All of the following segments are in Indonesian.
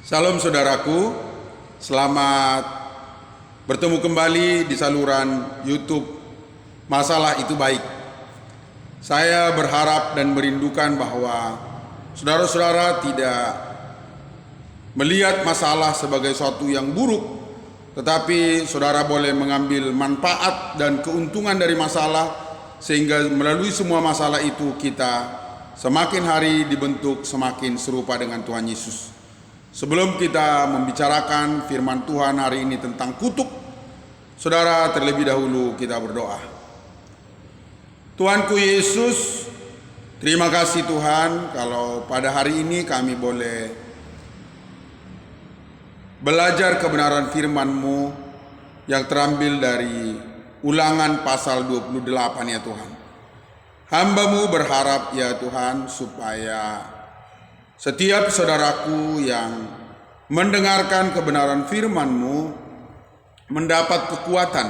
Salam saudaraku, selamat bertemu kembali di saluran YouTube Masalah Itu Baik. Saya berharap dan merindukan bahwa saudara-saudara tidak melihat masalah sebagai sesuatu yang buruk, tetapi saudara boleh mengambil manfaat dan keuntungan dari masalah, sehingga melalui semua masalah itu kita semakin hari dibentuk semakin serupa dengan Tuhan Yesus. Sebelum kita membicarakan firman Tuhan hari ini tentang kutuk, saudara, terlebih dahulu kita berdoa. Tuhanku Yesus, terima kasih Tuhan kalau pada hari ini kami boleh belajar kebenaran firman-Mu yang terambil dari Ulangan pasal 28 ya Tuhan. Hamba-Mu berharap ya Tuhan supaya setiap saudaraku yang mendengarkan kebenaran firman-Mu mendapat kekuatan,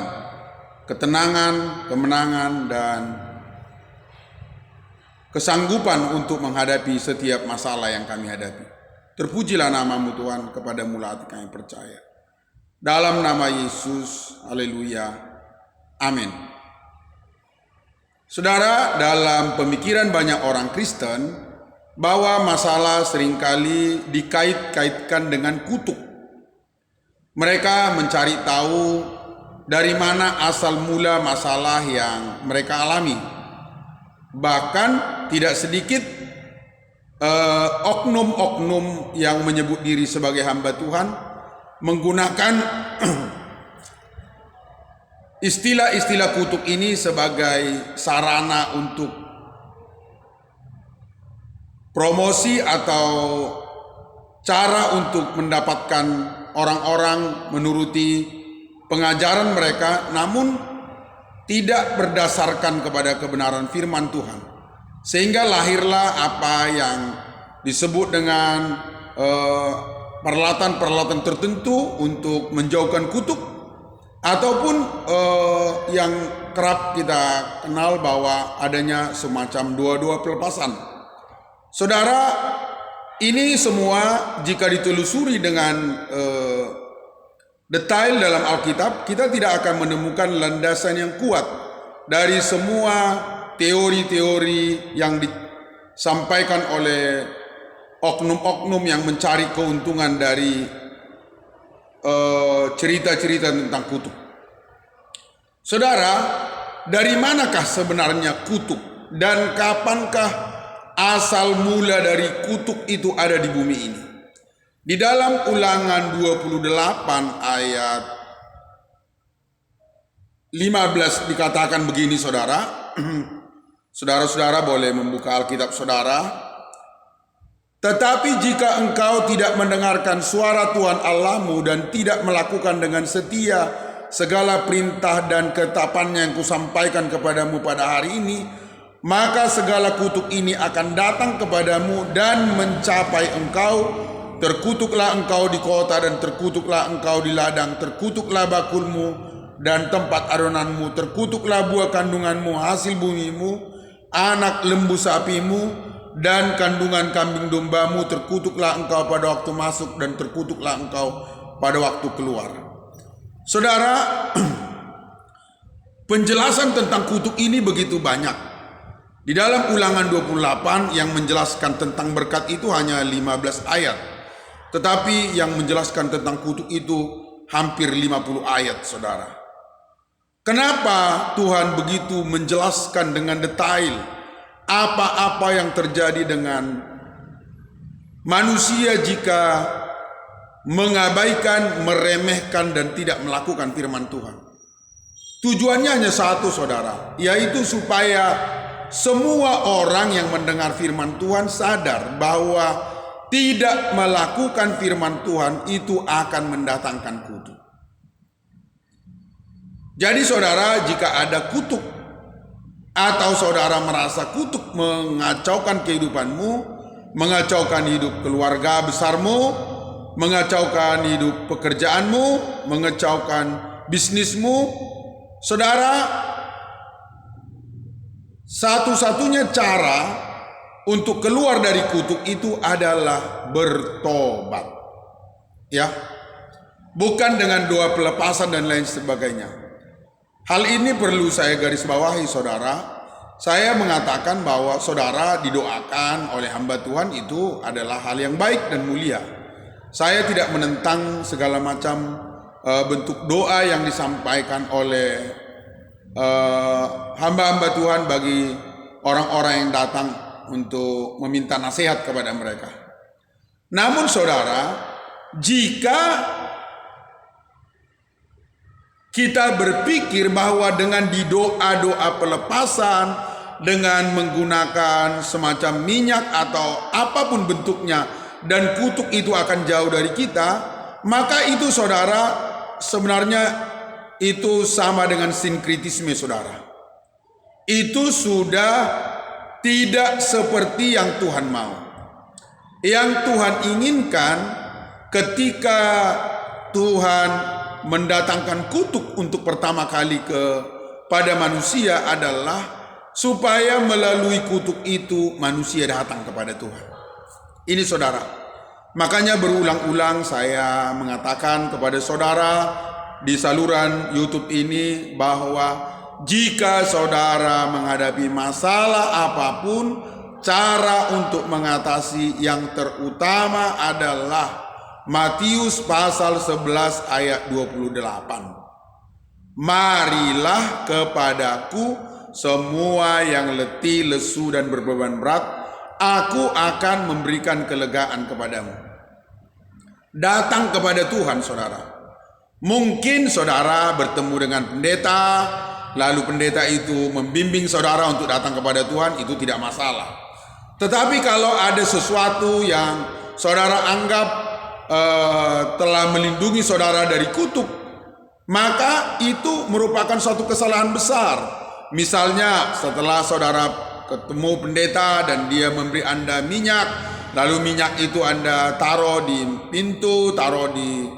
ketenangan, kemenangan, dan kesanggupan untuk menghadapi setiap masalah yang kami hadapi. Terpujilah nama-Mu Tuhan, kepada-Mu hati kami percaya. Dalam nama Yesus, haleluya, amin. Saudara, dalam pemikiran banyak orang Kristen, bahwa masalah seringkali dikait-kaitkan dengan kutuk. Mereka mencari tahu dari mana asal mula masalah yang mereka alami. Bahkan tidak sedikit oknum-oknum yang menyebut diri sebagai hamba Tuhan menggunakan istilah-istilah kutuk ini sebagai sarana untuk promosi atau cara untuk mendapatkan orang-orang menuruti pengajaran mereka, namun tidak berdasarkan kepada kebenaran firman Tuhan. Sehingga lahirlah apa yang disebut dengan peralatan-peralatan tertentu untuk menjauhkan kutuk, ataupun yang kerap kita kenal bahwa adanya semacam dua-dua pelepasan. Saudara, ini semua jika ditelusuri dengan detail dalam Alkitab, kita tidak akan menemukan landasan yang kuat dari semua teori-teori yang disampaikan oleh oknum-oknum yang mencari keuntungan dari cerita-cerita tentang kutuk. Saudara, dari manakah sebenarnya kutuk dan kapankah asal mula dari kutuk itu ada di bumi ini? Di dalam Ulangan 28 ayat 15 dikatakan begini saudara. Saudara-saudara boleh membuka Alkitab saudara. Tetapi jika engkau tidak mendengarkan suara Tuhan Allahmu dan tidak melakukan dengan setia segala perintah dan ketetapannya yang kusampaikan kepadamu pada hari ini, maka segala kutuk ini akan datang kepadamu dan mencapai engkau. Terkutuklah engkau di kota dan terkutuklah engkau di ladang. Terkutuklah bakulmu dan tempat adonanmu. Terkutuklah buah kandunganmu, hasil bumimu, anak lembu sapimu, dan kandungan kambing dombamu. Terkutuklah engkau pada waktu masuk dan terkutuklah engkau pada waktu keluar. Saudara, penjelasan tentang kutuk ini begitu banyak. Di dalam Ulangan 28 yang menjelaskan tentang berkat itu hanya 15 ayat. Tetapi yang menjelaskan tentang kutuk itu hampir 50 ayat, saudara. Kenapa Tuhan begitu menjelaskan dengan detail apa-apa yang terjadi dengan manusia jika mengabaikan, meremehkan, dan tidak melakukan firman Tuhan? Tujuannya hanya satu, saudara, yaitu supaya semua orang yang mendengar firman Tuhan sadar bahwa tidak melakukan firman Tuhan itu akan mendatangkan kutuk. Jadi saudara, jika ada kutuk atau saudara merasa kutuk mengacaukan kehidupanmu, mengacaukan hidup keluarga besarmu, mengacaukan hidup pekerjaanmu, mengacaukan bisnismu, saudara, satu-satunya cara untuk keluar dari kutuk itu adalah bertobat. Ya, bukan dengan doa pelepasan dan lain sebagainya. Hal ini perlu saya garis bawahi, saudara. Saya mengatakan bahwa saudara didoakan oleh hamba Tuhan itu adalah hal yang baik dan mulia. Saya tidak menentang segala macam bentuk doa yang disampaikan oleh hamba-hamba Tuhan bagi orang-orang yang datang untuk meminta nasihat kepada mereka. Namun saudara, jika kita berpikir bahwa dengan doa pelepasan, dengan menggunakan semacam minyak atau apapun bentuknya, dan kutuk itu akan jauh dari kita, maka itu saudara sebenarnya itu sama dengan sinkritisme, saudara. Itu sudah tidak seperti yang Tuhan mau. Yang Tuhan inginkan ketika Tuhan mendatangkan kutuk untuk pertama kali kepada manusia adalah supaya melalui kutuk itu manusia datang kepada Tuhan. Ini saudara. Makanya berulang-ulang saya mengatakan kepada saudara di saluran YouTube ini bahwa jika saudara menghadapi masalah apapun, cara untuk mengatasi yang terutama adalah Matius pasal 11 ayat 28. Marilah kepadaku semua yang letih, lesu dan berbeban berat, aku akan memberikan kelegaan kepadamu. Datang kepada Tuhan, saudara. Mungkin saudara bertemu dengan pendeta, lalu pendeta itu membimbing saudara untuk datang kepada Tuhan, itu tidak masalah. Tetapi kalau ada sesuatu yang saudara anggap telah melindungi saudara dari kutuk, maka itu merupakan suatu kesalahan besar. Misalnya setelah saudara ketemu pendeta dan dia memberi Anda minyak, lalu minyak itu Anda taruh di pintu, taruh di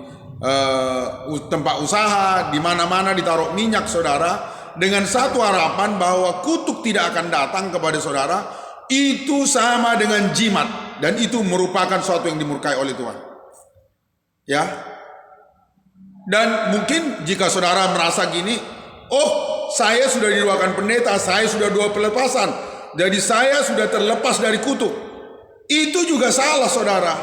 tempat usaha, di mana-mana ditaruh minyak saudara, dengan satu harapan bahwa kutuk tidak akan datang kepada saudara, itu sama dengan jimat, dan itu merupakan suatu yang dimurkai oleh Tuhan. Ya, dan mungkin jika saudara merasa gini, oh saya sudah didoakan pendeta, saya sudah doa pelepasan, jadi saya sudah terlepas dari kutuk. Itu juga salah, saudara.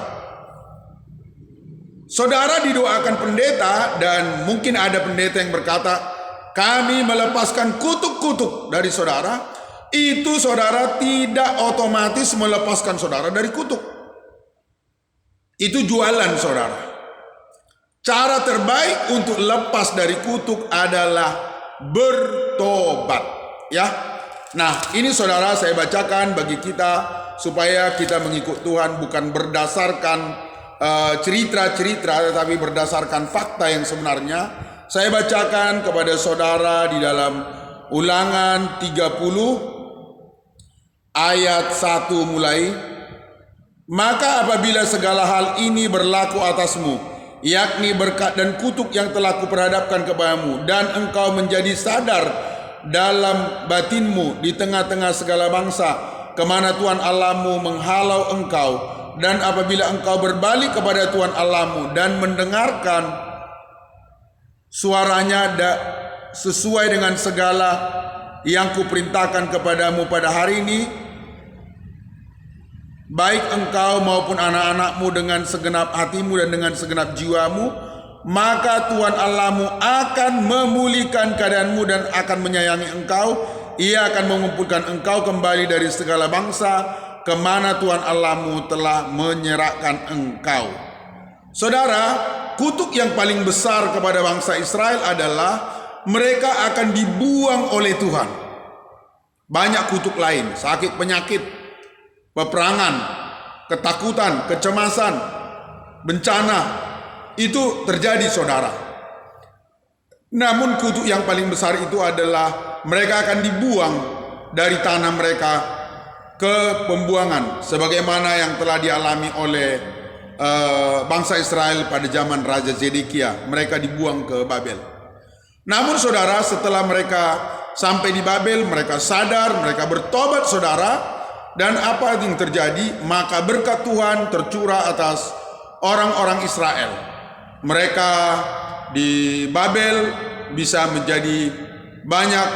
Saudara didoakan pendeta, dan mungkin ada pendeta yang berkata, kami melepaskan kutuk-kutuk dari saudara. Itu saudara tidak otomatis melepaskan saudara dari kutuk. Itu jualan, saudara. Cara terbaik untuk lepas dari kutuk adalah bertobat, ya. Nah, ini saudara saya bacakan bagi kita supaya kita mengikut Tuhan bukan berdasarkan cerita-cerita, tetapi berdasarkan fakta yang sebenarnya. Saya bacakan kepada saudara di dalam Ulangan 30 ayat 1 mulai. Maka apabila segala hal ini berlaku atasmu, yakni berkat dan kutuk yang telah kuperhadapkan kepadamu, dan engkau menjadi sadar dalam batinmu di tengah-tengah segala bangsa kemana Tuhan Allahmu menghalau engkau, dan apabila engkau berbalik kepada Tuhan Allahmu dan mendengarkan suaranya sesuai dengan segala yang kuperintahkan kepadamu pada hari ini, baik engkau maupun anak-anakmu dengan segenap hatimu dan dengan segenap jiwamu, maka Tuhan Allahmu akan memulihkan keadaanmu dan akan menyayangi engkau. Ia akan mengumpulkan engkau kembali dari segala bangsa kemana Tuhan Allahmu telah menyerahkan engkau. Saudara, kutuk yang paling besar kepada bangsa Israel adalah mereka akan dibuang oleh Tuhan. Banyak kutuk lain, sakit penyakit, peperangan, ketakutan, kecemasan, bencana, itu terjadi, saudara. Namun kutuk yang paling besar itu adalah mereka akan dibuang dari tanah mereka ke pembuangan, sebagaimana yang telah dialami oleh bangsa Israel pada zaman Raja Zedekia. Mereka dibuang ke Babel. Namun saudara, setelah mereka sampai di Babel, mereka sadar, mereka bertobat, saudara. Dan apa yang terjadi? Maka berkat Tuhan tercurah atas orang-orang Israel. mereka di Babel bisa menjadi banyak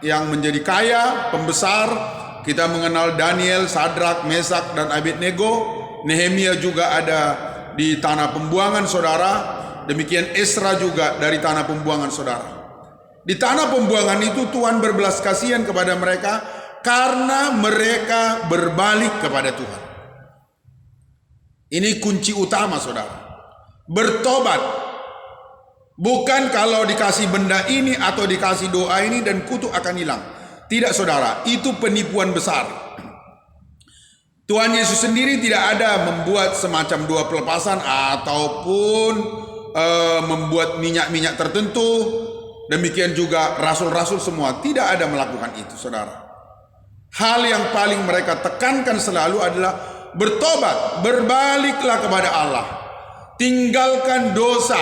yang menjadi kaya, pembesar. Kita mengenal Daniel, Sadrak, Mesak, dan Abednego. Nehemia juga ada di tanah pembuangan, saudara. Demikian Esra juga dari tanah pembuangan, saudara. Di tanah pembuangan itu Tuhan berbelas kasihan kepada mereka karena mereka berbalik kepada Tuhan. Ini kunci utama, saudara. Bertobat. Bukan kalau dikasih benda ini atau dikasih doa ini dan kutuk akan hilang. Tidak, saudara, itu penipuan besar. Tuhan Yesus sendiri tidak ada membuat semacam dua pelepasan ataupun membuat minyak-minyak tertentu. Demikian juga rasul-rasul semua tidak ada melakukan itu, saudara. Hal yang paling mereka tekankan selalu adalah bertobat, berbaliklah kepada Allah. Tinggalkan dosa.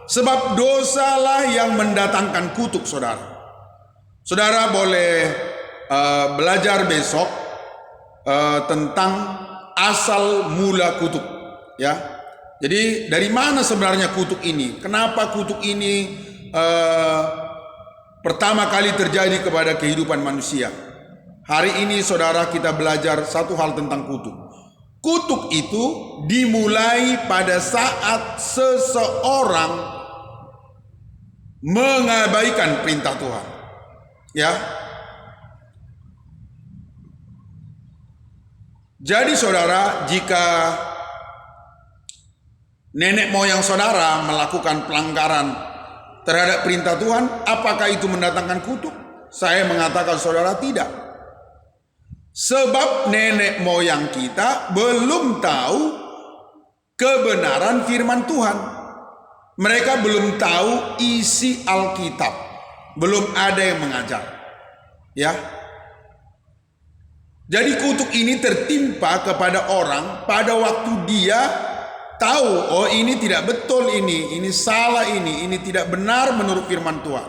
Sebab dosalah yang mendatangkan kutuk, saudara. Saudara boleh belajar besok tentang asal mula kutuk, ya. Jadi dari mana sebenarnya kutuk ini? Kenapa kutuk ini pertama kali terjadi kepada kehidupan manusia? Hari ini, saudara, kita belajar satu hal tentang kutuk. Kutuk itu dimulai pada saat seseorang mengabaikan perintah Tuhan, ya. Jadi, saudara, jika nenek moyang saudara melakukan pelanggaran terhadap perintah Tuhan, apakah itu mendatangkan kutuk? Saya mengatakan, saudara, tidak. Sebab nenek moyang kita belum tahu kebenaran firman Tuhan. Mereka belum tahu isi Alkitab. Belum ada yang mengajar. Ya. Jadi kutuk ini tertimpa kepada orang pada waktu dia tahu, oh ini tidak betul ini salah ini tidak benar menurut firman Tuhan.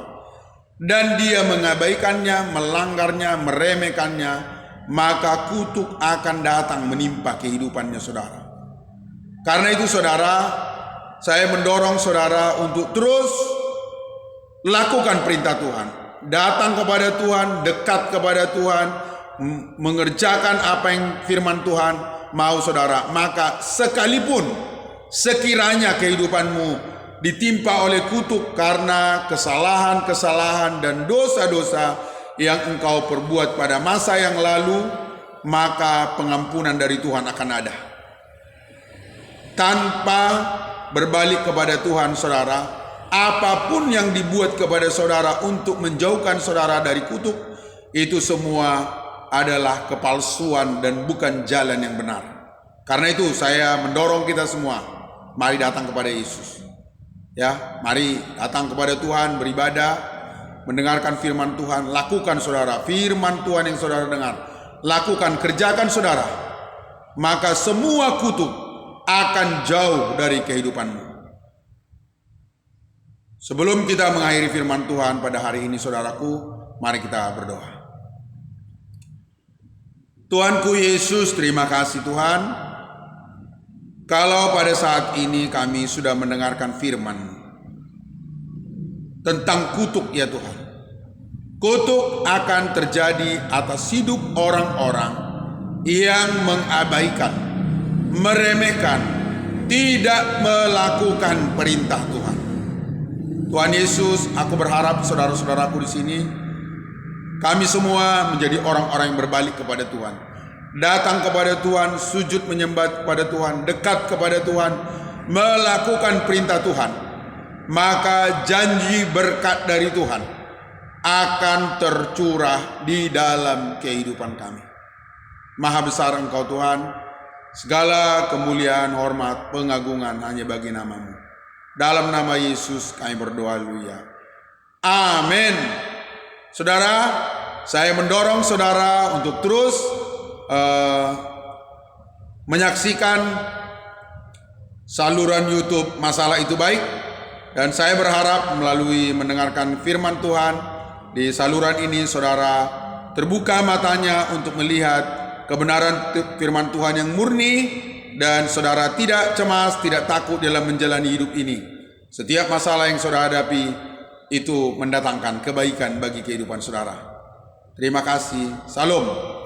Dan dia mengabaikannya, melanggarnya, meremehkannya, maka kutuk akan datang menimpa kehidupannya, saudara. Karena itu, saudara, saya mendorong saudara untuk terus lakukan perintah Tuhan. Datang kepada Tuhan, dekat kepada Tuhan, mengerjakan apa yang firman Tuhan mau, saudara. Maka sekalipun sekiranya kehidupanmu ditimpa oleh kutuk karena kesalahan-kesalahan dan dosa-dosa yang engkau perbuat pada masa yang lalu, maka pengampunan dari Tuhan akan ada. Tanpa berbalik kepada Tuhan, saudara, apapun yang dibuat kepada saudara untuk menjauhkan saudara dari kutuk, itu semua adalah kepalsuan dan bukan jalan yang benar. Karena itu saya mendorong kita semua, mari datang kepada Yesus. Ya, mari datang kepada Tuhan, beribadah, mendengarkan firman Tuhan, lakukan, saudara, firman Tuhan yang saudara dengar. Lakukan, kerjakan, saudara. Maka semua kutuk akan jauh dari kehidupanmu. Sebelum kita mengakhiri firman Tuhan pada hari ini, saudaraku, mari kita berdoa. Tuhanku Yesus, terima kasih Tuhan, kalau pada saat ini kami sudah mendengarkan firman tentang kutuk, ya Tuhan. Kutuk akan terjadi atas hidup orang-orang yang mengabaikan, meremehkan, tidak melakukan perintah Tuhan. Tuhan Yesus, aku berharap saudara-saudaraku di sini, kami semua menjadi orang-orang yang berbalik kepada Tuhan. Datang kepada Tuhan, sujud menyembah kepada Tuhan, dekat kepada Tuhan, melakukan perintah Tuhan. Maka janji berkat dari Tuhan akan tercurah di dalam kehidupan kami. Maha besar Engkau Tuhan, segala kemuliaan, hormat, pengagungan hanya bagi nama-Mu. Dalam nama Yesus kami berdoa, haleluya. Amin. Saudara, saya mendorong saudara untuk terus menyaksikan saluran YouTube Masalah Itu Baik. Dan saya berharap melalui mendengarkan firman Tuhan di saluran ini, saudara terbuka matanya untuk melihat kebenaran firman Tuhan yang murni dan saudara tidak cemas, tidak takut dalam menjalani hidup ini. Setiap masalah yang saudara hadapi itu mendatangkan kebaikan bagi kehidupan saudara. Terima kasih. Salam.